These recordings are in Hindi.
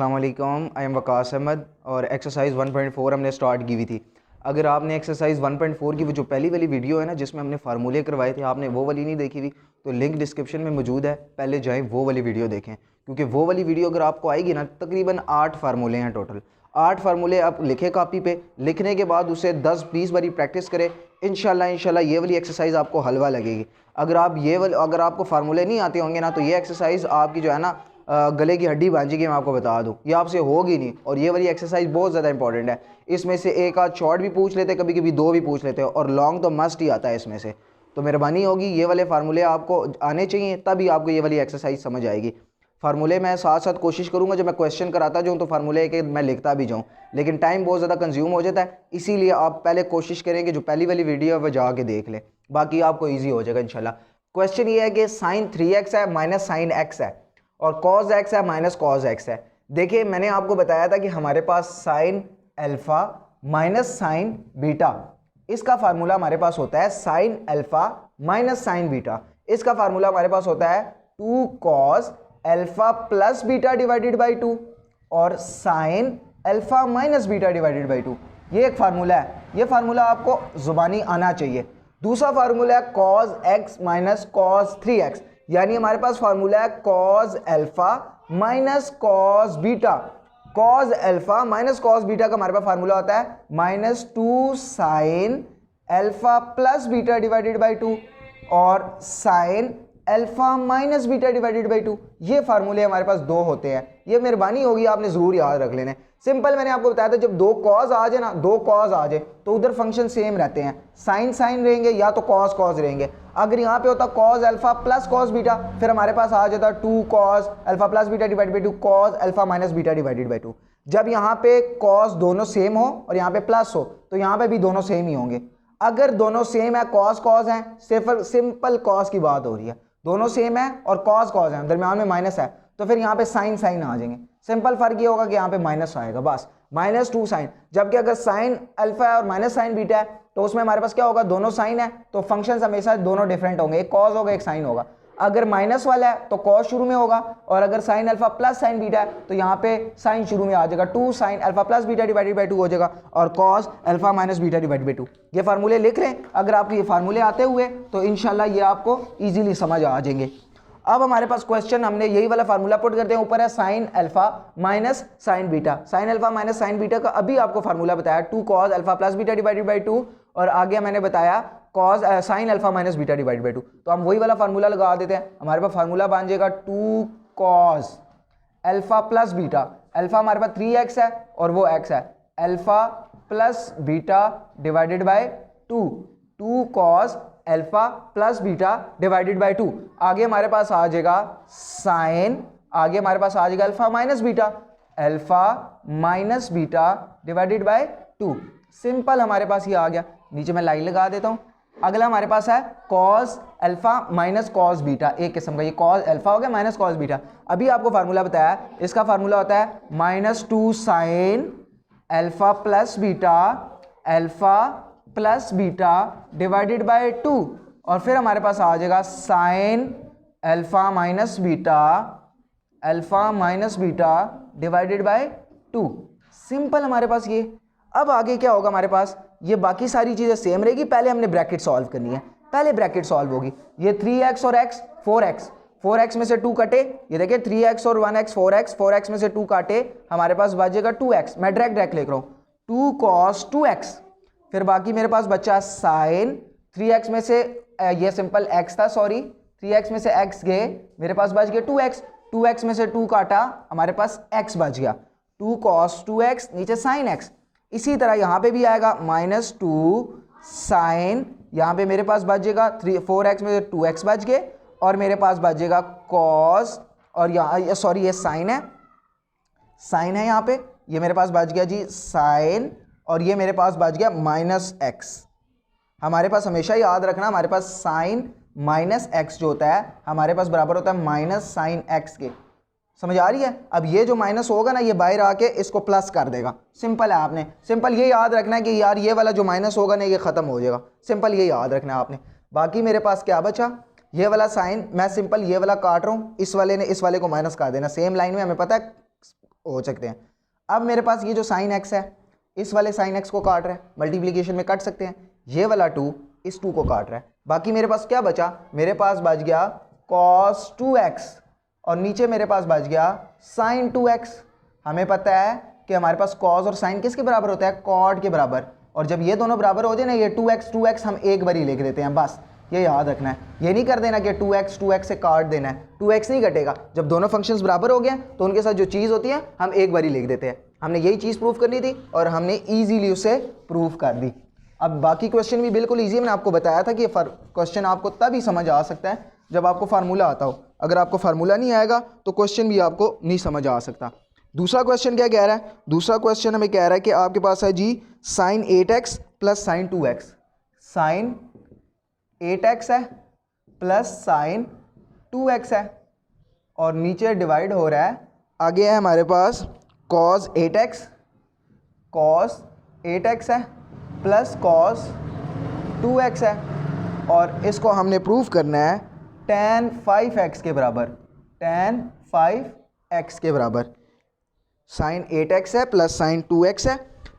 अस्सलाम वालेकुम, आई एम वकास अहमद और एक्सरसाइज 1.4 हमने स्टार्ट की हुई थी। अगर आपने एक्सरसाइज 1.4 की वो जो पहली वाली वीडियो है ना जिसमें हमने फार्मूले करवाए थे, आपने वो वाली नहीं देखी हुई तो लिंक डिस्क्रिप्शन में मौजूद है, पहले जाएं वो वाली वीडियो देखें। क्योंकि वो वाली वीडियो अगर आपको आएगी ना, तकरीबन 8 फार्मूले हैं टोटल। 8 फार्मूले आप लिखे कापी पे, लिखने के बाद उसे 10-20 बारी प्रैक्टिस करें। इंशाल्लाह ये वाली एक्सरसाइज आपको हलवा लगेगी। अगर आपको फार्मूले नहीं आते होंगे ना, तो ये एक्सरसाइज आपकी जो है ना गले की हड्डी भांजी मैं आपको बता दूं, ये आपसे होगी नहीं। और ये वाली एक्सरसाइज बहुत ज़्यादा इंपॉर्टेंट है। इसमें से एक आध शॉर्ट भी पूछ लेते, कभी कभी दो भी पूछ लेते, और लॉन्ग तो मस्ट ही आता है इसमें से। तो मेहरबानी होगी ये वाले फार्मूले आपको आने चाहिए, तभी आपको ये वाली एक्सरसाइज समझ आएगी। फार्मूले मैं साथ साथ कोशिश करूँगा जब मैं क्वेश्चन कराता जाऊँ तो फार्मूले के मैं लिखता भी जाऊँ, लेकिन टाइम बहुत ज़्यादा कंज्यूम हो जाता है। इसीलिए आप पहले कोशिश करें कि जो पहली वाली वीडियो है वह जाके देख लें, बाकी आपको ईजी हो जाएगा इंशाल्लाह। क्वेश्चन ये है कि साइन 3x है माइनस साइन x है और कॉज x है माइनस कॉज x है। देखिए मैंने आपको बताया था कि हमारे पास sine alpha minus sine beta, इसका फार्मूला हमारे पास होता है sine alpha minus sine beta. इसका फार्मूला हमारे पास होता है 2 cos alpha plus beta divided by 2 और sine alpha minus beta divided by 2। ये एक फार्मूला है, ये फार्मूला आपको जुबानी आना चाहिए। दूसरा फार्मूला है cause x minus cos 3x, यानी हमारे पास फार्मूला है cause alpha minus cos beta. Cause alpha minus cos beta का हमारे पास फार्मूला होता है minus 2 sine alpha plus beta divided by 2 और sine alpha minus beta divided by 2। ये फार्मूले हमारे पास दो होते हैं, ये मेहरबानी होगी आपने जरूर याद रख लेना। सिंपल मैंने आपको बताया था, जब दो कॉज आ जाए ना, दो कॉज आ जाए तो उधर फंक्शन सेम रहते हैं, साइन साइन रहेंगे या तो कॉज कॉज रहेंगे। अगर यहाँ पे होता cause alpha plus cos beta, फिर हमारे पास आ जाता 2 cause alpha plus beta divided by 2 cause alpha minus beta divided by 2। जब यहाँ पे कॉज दोनों सेम हो और यहाँ पे प्लस हो तो यहाँ पे भी दोनों सेम ही होंगे। अगर दोनों सेम है, कॉज कॉज है, सिर्फ सिंपल कॉज की बात हो रही है, दोनों सेम है और कॉज कॉज है, दरमियान में माइनस है, तो फिर यहाँ पे साइन साइन आ जाएंगे। सिंपल फर्क ये होगा कि यहाँ पे माइनस आएगा, बस माइनस 2 साइन। जबकि अगर साइन अल्फा है और माइनस साइन बीटा है तो उसमें हमारे पास क्या होगा, दोनों साइन है तो फंक्शंस हमेशा दोनों डिफरेंट होंगे, एक कॉज होगा एक साइन होगा। अगर माइनस वाला है तो कॉज शुरू में होगा, और अगर sign alpha plus sine beta है तो यहाँ पे साइन शुरू में आ जाएगा, 2 sine alpha plus beta divided by 2 हो जाएगा और cause alpha minus beta divided by 2। ये फार्मूले लिख लें, अगर आपको ये फार्मूले आते हुए तो इंशाल्लाह ये आपको ईजिली समझ आ जाएंगे। अब हमारे पास क्वेश्चन, हमने यही वाला फार्मूला पुट करते हैं, ऊपर है sine alpha minus sine beta. Sine alpha minus sine beta का अभी आपको फार्मूला बताया 2 cause alpha plus beta divided by 2 और आगे मैंने बताया cause sign alpha minus beta divided by 2। तो हम वही वाला फार्मूला लगा देते हैं, हमारे पास फार्मूला बन जाएगा 2 cause alpha plus beta. Alpha हमारे पास 3x है और वो x है, alpha plus beta divided by 2 cause alpha plus beta divided by 2। आगे हमारे पास आ जाएगा साइन, आगे हमारे पास आ जाएगा alpha minus beta, alpha minus beta divided by 2। Simple हमारे पास ये आ गया, नीचे मैं लाइन लगा देता हूं। अगला हमारे पास है cos alpha minus cos beta, एक किस्म का, ये कॉस अल्फा हो गया माइनस कॉस बीटा। अभी आपको फार्मूला बताया, इसका फार्मूला होता है minus 2 sine alpha plus beta alpha plus beta divided by 2 और फिर हमारे पास आ जाएगा sign alpha minus beta divided by 2। Simple हमारे पास ये। अब आगे क्या होगा, हमारे पास ये बाकी सारी चीजें सेम रहेगी, पहले हमने ब्रैकेट सॉल्व करनी है, पहले ब्रैकेट सॉल्व होगी। ये 3x और x 4x में से 2 कटे, ये देखिए 3x और 1x 4x में से 2 काटे, हमारे पास बचेगा 2x। मैं डायरेक्ट लिख रहा हूं 2 cos 2x, फिर बाकी मेरे पास बचा साइन 3x में से ये सिंपल x था, सॉरी 3x में से x गए, मेरे पास बच गया 2x में से 2 काटा, हमारे पास x बच गया, 2 cos 2x, नीचे साइन x। इसी तरह यहाँ पे भी आएगा माइनस 2 साइन, यहाँ पे मेरे पास बचेगा 4x में से 2x बच गए और मेरे पास बचेगा cos, और यहाँ सॉरी ये साइन है यहाँ पे, ये मेरे पास बच गया जी साइन, और ये मेरे पास बच गया माइनस x। हमारे पास हमेशा याद रखना, हमारे पास साइन माइनस x जो होता है हमारे पास बराबर होता है माइनस साइन x के। समझ आ रही है? अब ये जो माइनस होगा ना, ये बाहर आके इसको प्लस कर देगा। सिंपल है, आपने सिंपल ये याद रखना है कि यार ये वाला जो माइनस होगा ना, ये खत्म हो जाएगा। सिंपल ये याद रखना है आपने। बाकी मेरे पास क्या बचा, ये वाला साइन, मैं सिंपल ये वाला काट रहा हूँ, इस वाले ने इस वाले को माइनस कर देना। सेम लाइन में हमें पता है हो सकते हैं। अब मेरे पास ये जो साइन एक्स है इस वाले साइन एक्स को काट रहा है, मल्टीप्लीकेशन में कट सकते हैं। ये वाला 2 इस 2 को काट रहा है। बाकी मेरे पास क्या बचा, मेरे पास बच गया cos 2x और नीचे मेरे पास बच गया sin 2x। हमें पता है कि हमारे पास cos और sin किसके बराबर होता है, cot के बराबर। और जब ये दोनों बराबर हो जाए ना, ये 2x हम एक बार ही लिख देते हैं, बस ये याद रखना है। ये नहीं कर देना कि 2x से काट देना है, 2x नहीं कटेगा। जब दोनों फंक्शंस बराबर हो गए तो उनके साथ जो चीज़ होती है हम एक बार ही लिख देते हैं। हमने यही चीज़ प्रूव करनी थी और हमने ईजीली उसे प्रूव कर दी। अब बाकी क्वेश्चन भी बिल्कुल ईजी है। मैंने आपको बताया था कि ये क्वेश्चन आपको तभी समझ आ सकता है जब आपको फार्मूला आता हो। अगर आपको फार्मूला नहीं आएगा तो क्वेश्चन भी आपको नहीं समझ आ सकता। दूसरा क्वेश्चन क्या कह रहा है, दूसरा क्वेश्चन हमें कह रहा है कि आपके पास है जी sine 8x plus sine 2x। Sine 8x है प्लस साइन 2x है और नीचे डिवाइड हो रहा है। आगे है हमारे पास cos 8x है प्लस cos 2x है और इसको हमने प्रूव करना है tan 5x के बराबर, tan 5x के बराबर। साइन 8x है प्लस साइन 2x है।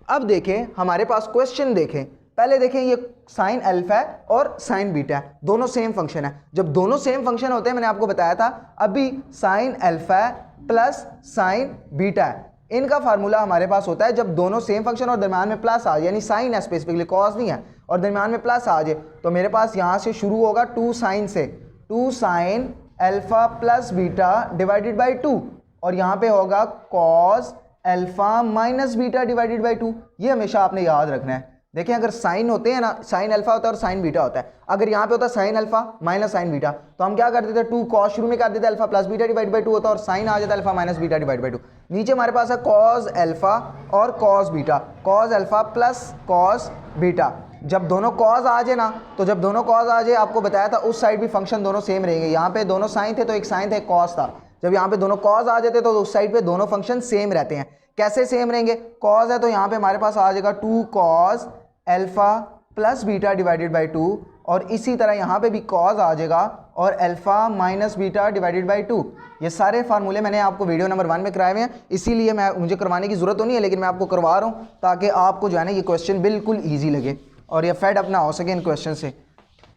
अब देखें हमारे पास क्वेश्चन देखें, पहले देखें ये साइन अल्फा है और साइन बीटा है, दोनों सेम फंक्शन है। जब दोनों सेम फंक्शन होते हैं, मैंने आपको बताया था अभी sign alpha plus sine beta है, इनका फार्मूला हमारे पास होता है जब दोनों सेम फंक्शन और दरम्यान में प्लस आ जाए, यानी साइन है स्पेसिफिकली, कॉस नहीं है, और दरम्यान में प्लस आ जाए तो मेरे पास यहाँ से शुरू होगा 2 साइन से, 2 sine alpha plus beta divided by 2 और यहाँ पे होगा cos alpha minus beta divided by 2। ये हमेशा आपने याद रखना है। देखें अगर साइन होते हैं ना, साइन अल्फा होता है और साइन बीटा होता है। अगर यहाँ पे होता है sine alpha minus sine beta तो हम क्या कर देते हैं, 2 कॉस शुरू में कर देते हैं, alpha plus beta divide by 2 होता है और साइन आ जाता है alpha minus beta divide by 2। नीचे हमारे पास है कॉस अल्फा और cos beta, cos alpha plus cos beta. जब दोनों कॉस आ जाए ना, तो जब दोनों कॉस आ जाए, आपको बताया था उस साइड भी फंक्शन दोनों सेम रहेंगे। यहाँ पे दोनों साइन थे तो एक साइन था एक कॉस था। जब यहाँ पे दोनों कॉस आ जाते तो उस साइड पे दोनों फंक्शन सेम रहते हैं। कैसे सेम रहेंगे, कॉस है तो यहाँ पे हमारे पास आ जाएगा 2 cos alpha plus beta divided by 2 और इसी तरह यहाँ पे भी कॉस आ जाएगा और alpha minus beta divided by 2। ये सारे फार्मूले मैंने आपको वीडियो नंबर 1 में कराए हुए हैं, इसीलिए मुझे करवाने की ज़रूरत तो नहीं है, लेकिन मैं आपको करवा रहा हूँ ताकि आपको जो है ना ये क्वेश्चन बिल्कुल ईजी लगे और ये फेड अपना हो सके इन क्वेश्चन से।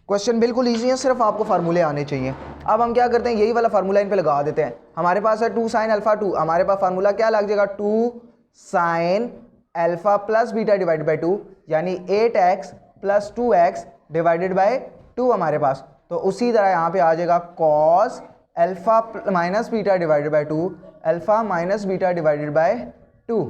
क्वेश्चन बिल्कुल ईजी है, सिर्फ आपको फार्मूले आने चाहिए। अब हम क्या करते हैं, यही वाला फार्मूला इन पे लगा देते हैं। हमारे पास है 2 साइन अल्फा 2, हमारे पास फार्मूला क्या लग जाएगा, 2 sine alpha plus beta divided by 2 यानी 8x plus 2x divided by 2 हमारे पास। तो उसी तरह यहाँ पे आ जाएगा cos alpha minus beta divided by 2, alpha minus beta divided by 2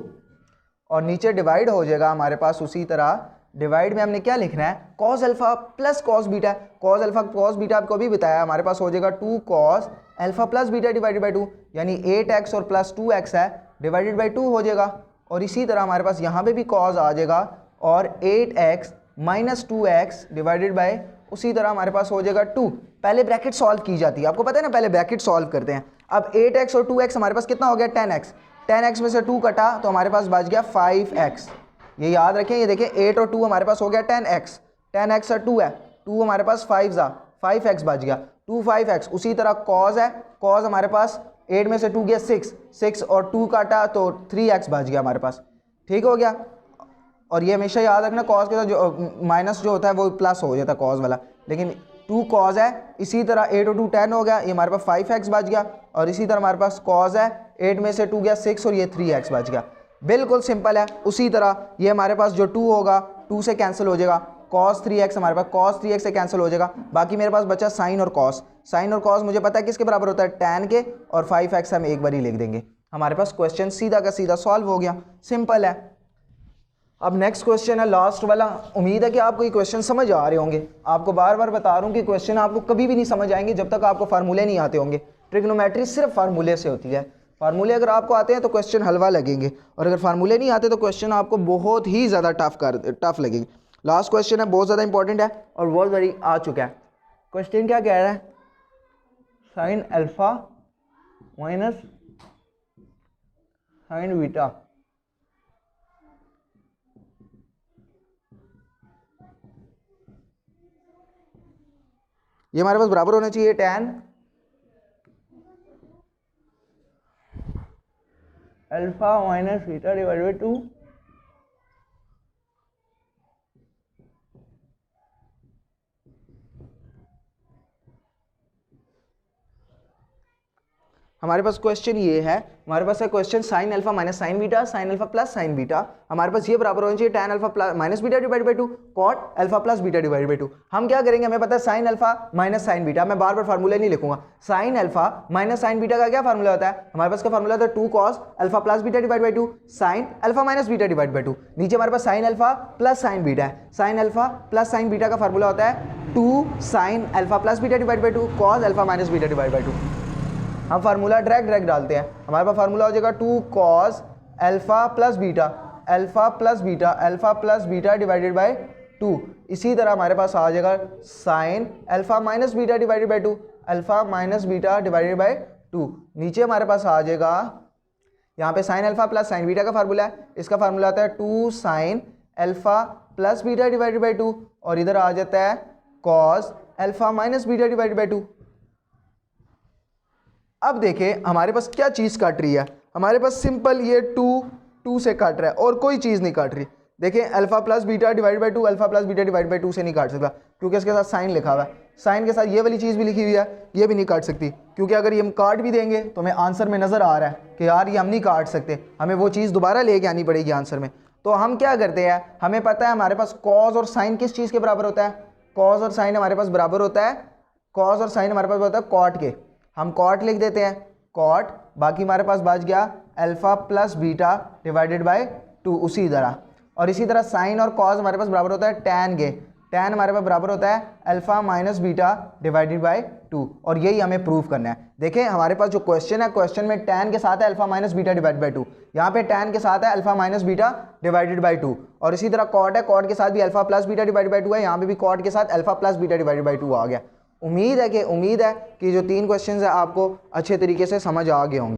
और नीचे डिवाइड हो जाएगा हमारे पास उसी तरह। डिवाइड में हमने क्या लिखना है, cos alpha plus cos beta. Cos alpha cos beta आपको भी बताया, हमारे पास हो जाएगा 2 cos alpha plus beta divided by 2 यानी 8x और प्लस 2x है डिवाइडेड बाई 2 हो जाएगा। और इसी तरह हमारे पास यहाँ पे भी कॉस आ जाएगा और 8x minus 2x divided by उसी तरह हमारे पास हो जाएगा 2। पहले ब्रैकेट सॉल्व की जाती है, आपको पता है ना, पहले ब्रैकेट सॉल्व करते हैं। अब 8x और 2x हमारे पास कितना हो गया, 10x। 10x में से 2 कटा तो हमारे पास बच गया 5x। ये याद रखें, ये देखें 8 और 2 हमारे पास हो गया 10x, 10x और 2 है, 2 हमारे पास 5x बच गया, 2 5x। उसी तरह कॉस है, कॉस हमारे पास 8 में से 2 गया 6 और 2 काटा तो 3x बच गया हमारे पास। ठीक हो गया। और ये हमेशा याद रखना, कॉस के साथ जो माइनस जो होता है वो प्लस हो जाता है कॉस वाला, लेकिन 2 कॉस है। इसी तरह 8 और 2 10 हो गया, ये हमारे पास 5x बच गया। और इसी तरह हमारे पास कॉस है, 8 में से 2 गया 6 और ये 3x बच गया। बिल्कुल सिंपल है। उसी तरह ये हमारे पास जो 2 होगा 2 से कैंसिल हो जाएगा, cos 3x हमारे पास cos 3x से कैंसिल हो जाएगा। बाकी मेरे पास बचा साइन और कॉस। साइन और कॉस मुझे पता है किसके बराबर होता है, tan के, और 5x हम एक बार ही लिख देंगे। हमारे पास क्वेश्चन सीधा का सीधा सॉल्व हो गया, सिंपल है। अब नेक्स्ट क्वेश्चन है लास्ट वाला। उम्मीद है कि आपको ये क्वेश्चन समझ आ रहे होंगे। आपको बार बार बता रहा हूँ कि क्वेश्चन आपको कभी भी नहीं समझ आएंगे जब तक आपको फार्मूले नहीं आते होंगे। ट्रिग्नोमेट्री सिर्फ फार्मूले से होती है। फार्मूले अगर आपको आते हैं तो क्वेश्चन हलवा लगेंगे, और अगर फार्मूले नहीं आते तो क्वेश्चन आपको बहुत ही ज़्यादा टफ लगेंगे। लास्ट क्वेश्चन है, बहुत ज़्यादा इंपॉर्टेंट है और बहुत बड़ी आ चुका है। क्वेश्चन क्या कह रहा है, sine alpha minus sine beta. ये हमारे पास बराबर होना चाहिए tan alpha minus beta divide by 2। हमारे पास क्वेश्चन ये है, हमारे पास है question sine alpha minus sine beta, sine alpha plus sine beta. हमारे पास ये बराबर होना चाहिए tan alpha plus minus beta divide by 2 cot alpha plus beta divide by 2। हम क्या करेंगे, हमें पता है sine alpha minus sine beta, मैं बार बार फार्मूला नहीं लिखूंगा। Sign alpha minus sine beta का क्या फार्मूला होता है, हमारे पास का फार्मूला होता है 2 cos alpha plus beta divide by 2 sine alpha minus beta divide by 2। नीचे हमारे पास sine alpha plus sine beta है, sine alpha plus sine beta का फार्मूला होता है 2 sine alpha plus beta divide by 2 cos alpha minus beta divide by 2। हम फार्मूला डायरेक्ट डालते हैं, हमारे पास फार्मूला हो जाएगा 2 cos alpha plus beta alpha plus beta divided by 2। इसी तरह हमारे पास आ जाएगा sign alpha minus beta divided by 2 alpha minus beta divided by 2। नीचे हमारे पास आ जाएगा यहाँ पे sign alpha plus sine beta का फार्मूला है, इसका फार्मूला आता है 2 sine alpha plus beta divided by 2 और इधर आ जाता है cos alpha minus beta divided by 2। अब देखें हमारे पास क्या चीज़ काट रही है, हमारे पास सिंपल ये 2 से काट रहा है और कोई चीज़ नहीं काट रही। देखें alpha plus beta divide by 2 alpha plus beta divide by 2 से नहीं काट सकता क्योंकि इसके साथ साइन लिखा हुआ है, साइन के साथ ये वाली चीज़ भी लिखी हुई है, ये भी नहीं काट सकती क्योंकि अगर ये हम काट भी देंगे तो हमें आंसर में नज़र आ रहा है कि यार ये हम नहीं काट सकते, हमें वो चीज़ दोबारा लेके आनी पड़ेगी आंसर में। तो हम क्या करते हैं, हमें पता है हमारे पास कॉस और साइन किस चीज़ के बराबर होता है, कॉस और साइन हमारे पास बराबर होता है, कॉस और साइन हमारे पास होता है कॉट के, हम कॉट लिख देते हैं कॉट, बाकी हमारे पास बच गया alpha plus beta divided by 2 उसी तरह। और इसी तरह साइन और कॉस हमारे पास बराबर होता है टैन के, टैन हमारे पास बराबर होता है alpha minus beta divided by 2 और यही हमें प्रूव करना है। देखें हमारे पास जो क्वेश्चन है, क्वेश्चन में टैन के साथ है alpha minus beta divide by 2, यहाँ पे टैन के साथ है alpha minus beta divided by 2 और इसी तरह कॉट है, कॉट के साथ भी alpha plus beta divide by 2 है, यहाँ पे भी कॉट के साथ alpha plus beta divided by 2 आ गया। उम्मीद है कि जो 3 क्वेश्चंस है आपको अच्छे तरीके से समझ आ गए होंगे।